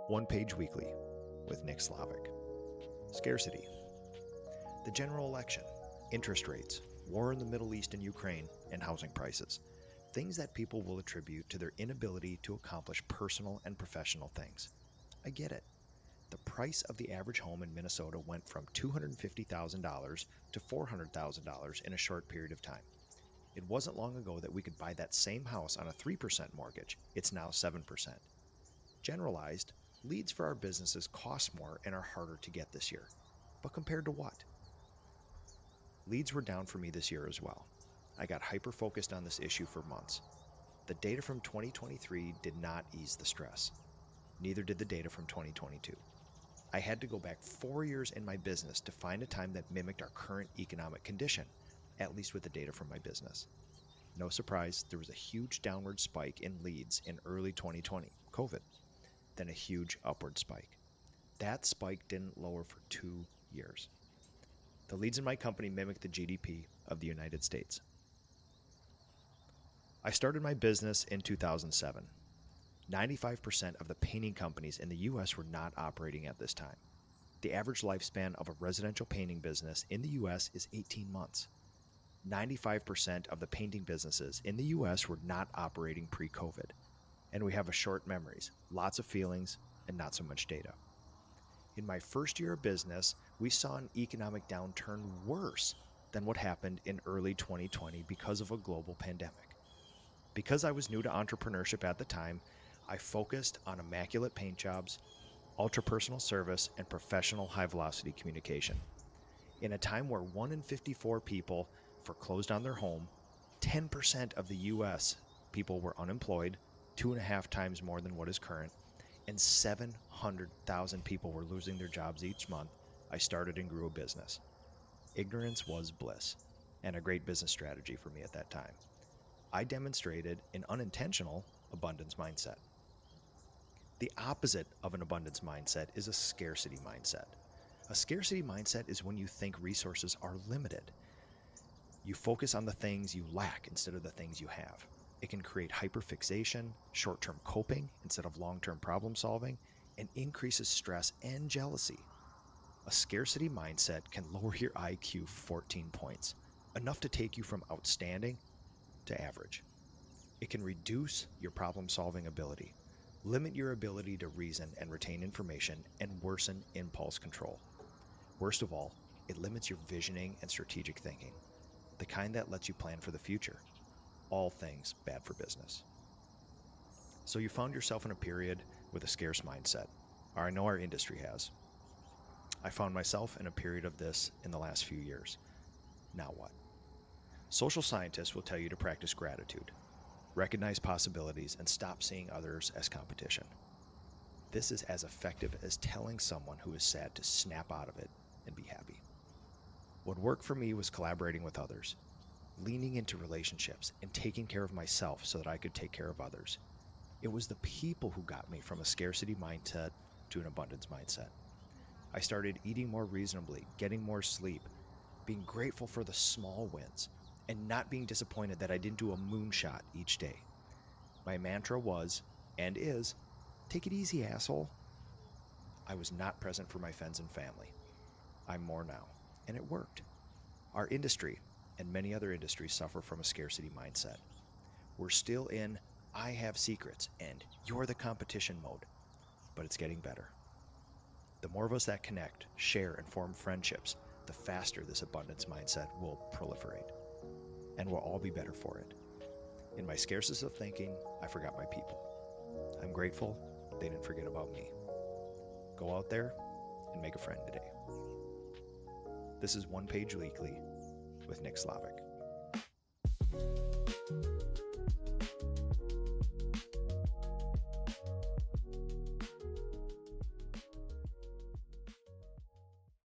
One Page Weekly with Nick Slavik. Scarcity. The general election, interest rates, war in the Middle East and Ukraine, and housing prices. Things that people will attribute to their inability to accomplish personal and professional things. I get it. The price of the average home in Minnesota went from $250,000 to $400,000 in a short period of time. It wasn't long ago that we could buy that same house on a 3% mortgage. It's now 7%. Generalized, leads for our businesses cost more and are harder to get this year. But compared to what? Leads were down for me this year as well. I got hyper-focused on this issue for months. The data from 2023 did not ease the stress. Neither did the data from 2022. I had to go back 4 years in my business to find a time that mimicked our current economic condition, at least with the data from my business. No surprise, there was a huge downward spike in leads in early 2020, COVID, then a huge upward spike. That spike didn't lower for 2 years. The leads in my company mimicked the GDP of the United States. I started my business in 2007. 95% of the painting companies in the U.S. were not operating at this time. The average lifespan of a residential painting business in the U.S. is 18 months. 95% of the painting businesses in the U.S. were not operating pre-COVID. And we have a short memories, lots of feelings, and not so much data. In my first year of business, we saw an economic downturn worse than what happened in early 2020 because of a global pandemic. Because I was new to entrepreneurship at the time, I focused on immaculate paint jobs, ultra-personal service, and professional high-velocity communication. In a time where 1 in 54 people foreclosed on their home, 10% of the U.S. people were unemployed, 2.5 times more than what is current, and 700,000 people were losing their jobs each month, I started and grew a business. Ignorance was bliss, and a great business strategy for me at that time. I demonstrated an unintentional abundance mindset. The opposite of an abundance mindset is a scarcity mindset. A scarcity mindset is when you think resources are limited. You focus on the things you lack instead of the things you have. It can create hyperfixation, short-term coping instead of long-term problem solving, and increases stress and jealousy. A scarcity mindset can lower your IQ 14 points, enough to take you from outstanding to average. It can reduce your problem-solving ability, limit your ability to reason and retain information, and worsen impulse control. Worst of all, it limits your visioning and strategic thinking, the kind that lets you plan for the future. All things bad for business. So you found yourself in a period with a scarce mindset, or I know our industry has. I found myself in a period of this in the last few years. Now what? Social scientists will tell you to practice gratitude, recognize possibilities, and stop seeing others as competition. This is as effective as telling someone who is sad to snap out of it and be happy. What worked for me was collaborating with others, leaning into relationships, and taking care of myself so that I could take care of others. It was the people who got me from a scarcity mindset to an abundance mindset. I started eating more reasonably, getting more sleep, being grateful for the small wins, and not being disappointed that I didn't do a moonshot each day. My mantra was, and is, take it easy, asshole. I was not present for my friends and family. I'm more now, and it worked. Our industry and many other industries suffer from a scarcity mindset. We're still in I have secrets and you're the competition mode, but it's getting better. The more of us that connect, share, and form friendships, the faster this abundance mindset will proliferate, and we'll all be better for it. In my scarcity of thinking, I forgot my people. I'm grateful they didn't forget about me. Go out there and make a friend today. This is One Page Weekly with Nick Slavik.